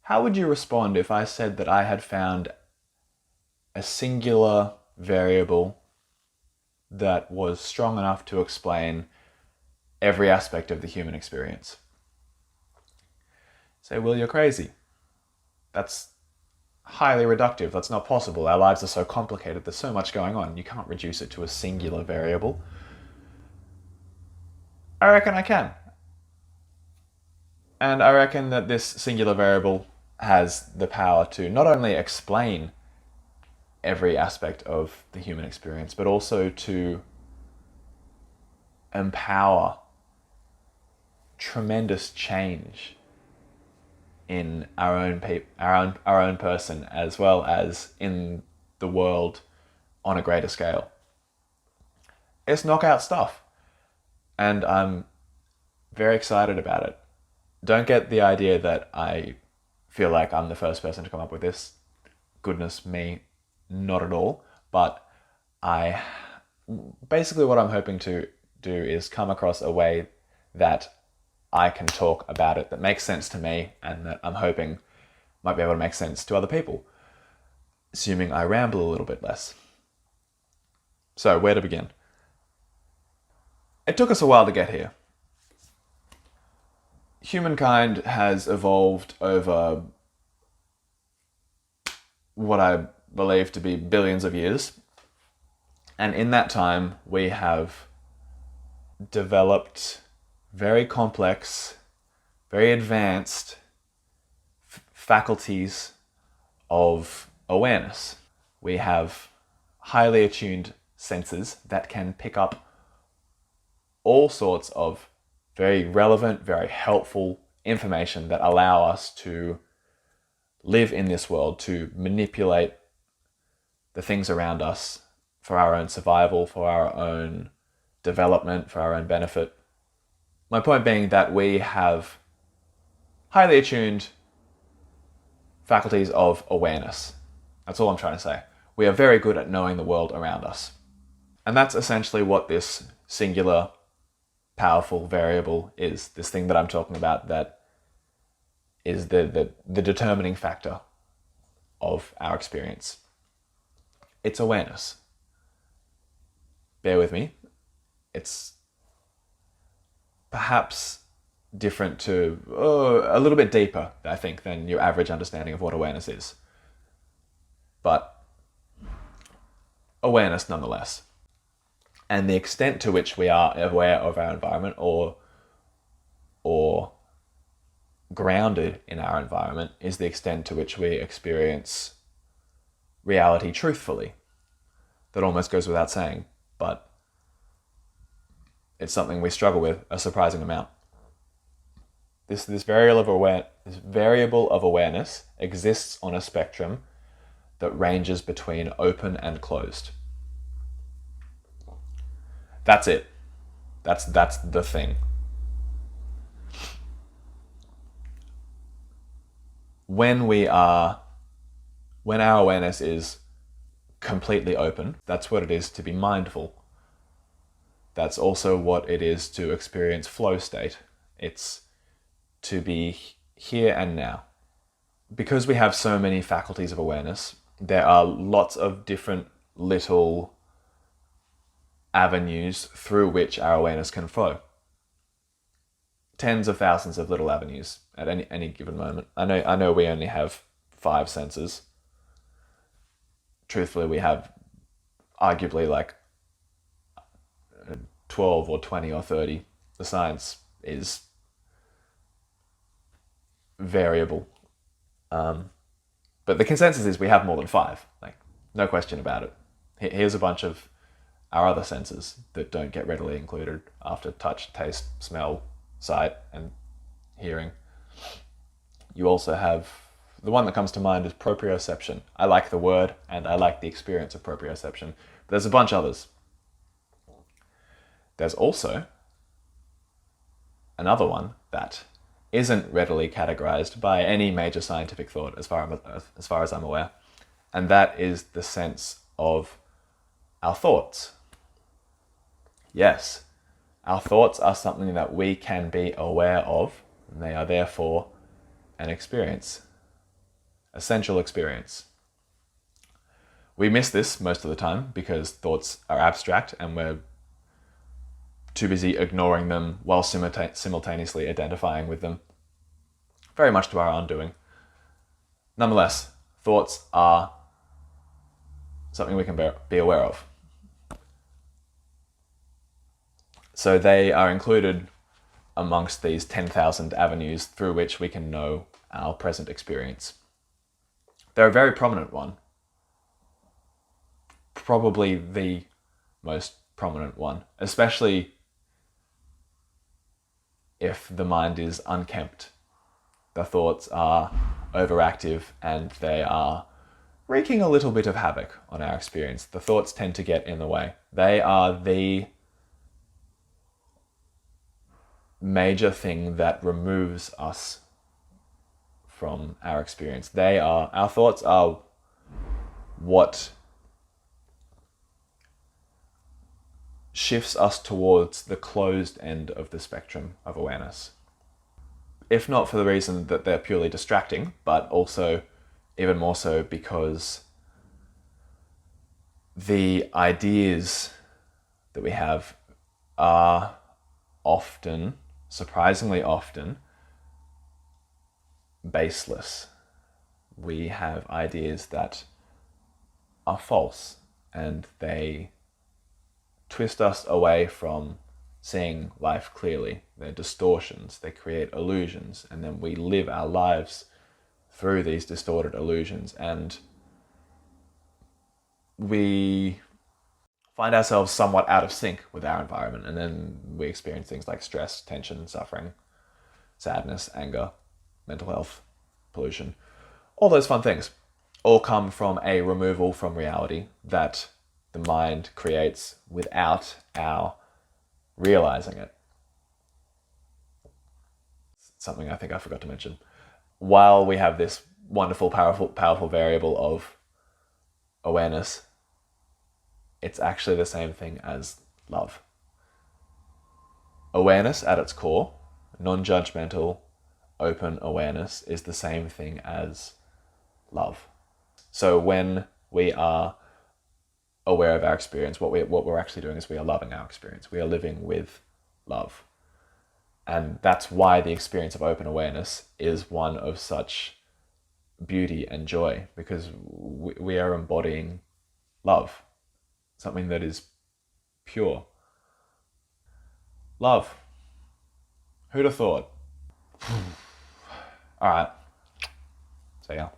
How would you respond if I said that I had found a singular variable that was strong enough to explain every aspect of the human experience? Say, Will, you're crazy. That's highly reductive. That's not possible. Our lives are so complicated. There's so much going on. You can't reduce it to a singular variable. I reckon I can. And I reckon that this singular variable has the power to not only explain every aspect of the human experience, but also to empower tremendous change in our own person, as well as in the world on a greater scale. It's knockout stuff, and I'm very excited about it. Don't get the idea that I feel like I'm the first person to come up with this. Goodness me, not at all. But I basically what I'm hoping to do is come across a way that I can talk about it that makes sense to me and that I'm hoping might be able to make sense to other people, assuming I ramble a little bit less. So, where to begin? It took us a while to get here. Humankind has evolved over what I believe to be billions of years. And in that time, we have developed very complex, very advanced faculties of awareness. We have highly attuned senses that can pick up all sorts of very relevant, very helpful information that allow us to live in this world, to manipulate the things around us for our own survival, for our own development, for our own benefit. My point being that we have highly attuned faculties of awareness. That's all I'm trying to say. We are very good at knowing the world around us. And that's essentially what this singular, powerful variable is. This thing that I'm talking about that is the determining factor of our experience. It's awareness. Bear with me. It's perhaps different to, a little bit deeper, I think, than your average understanding of what awareness is. But awareness nonetheless. And the extent to which we are aware of our environment or grounded in our environment is the extent to which we experience reality truthfully. That almost goes without saying, but it's something we struggle with a surprising amount. This variable of awareness exists on a spectrum that ranges between open and closed. That's it. That's the thing. When our awareness is completely open, that's what it is to be mindful. That's also what it is to experience flow state. It's to be here and now. Because we have so many faculties of awareness, there are lots of different little avenues through which our awareness can flow. Tens of thousands of little avenues at any given moment. I know we only have 5 senses. Truthfully, we have arguably like 12 or 20 or 30. The science is variable. But the consensus is we have more than 5. Like, no question about it. Here's a bunch of our other senses that don't get readily included after touch, taste, smell, sight, and hearing. You also have, the one that comes to mind is proprioception. I like the word and I like the experience of proprioception. But there's a bunch others. There's also another one that isn't readily categorized by any major scientific thought as far as I'm aware. And that is the sense of our thoughts. Yes, our thoughts are something that we can be aware of, and they are therefore an experience. essential experience. We miss this most of the time because thoughts are abstract and we're too busy ignoring them while simultaneously identifying with them, very much to our undoing. Nonetheless, thoughts are something we can be aware of. So they are included amongst these 10,000 avenues through which we can know our present experience. They're a very prominent one, probably the most prominent one, especially if the mind is unkempt. The thoughts are overactive and they are wreaking a little bit of havoc on our experience. The thoughts tend to get in the way. They are the major thing that removes us from our experience. Our thoughts are what shifts us towards the closed end of the spectrum of awareness. If not for the reason that they're purely distracting, but also even more so because the ideas that we have are often, surprisingly often, baseless. We have ideas that are false and they twist us away from seeing life clearly. They're distortions, they create illusions, and then we live our lives through these distorted illusions, and we find ourselves somewhat out of sync with our environment, and then we experience things like stress, tension, suffering, sadness, anger, mental health, pollution, all those fun things all come from a removal from reality that the mind creates without our realizing it. Something I think I forgot to mention. While we have this wonderful, powerful variable of awareness, it's actually the same thing as love. Awareness at its core, non-judgmental, open awareness, is the same thing as love. So when we are aware of our experience, what we're actually doing is we are loving our experience. We are living with love. And that's why the experience of open awareness is one of such beauty and joy, because we are embodying love, something that is pure. Love. Who'd have thought? All right. See ya.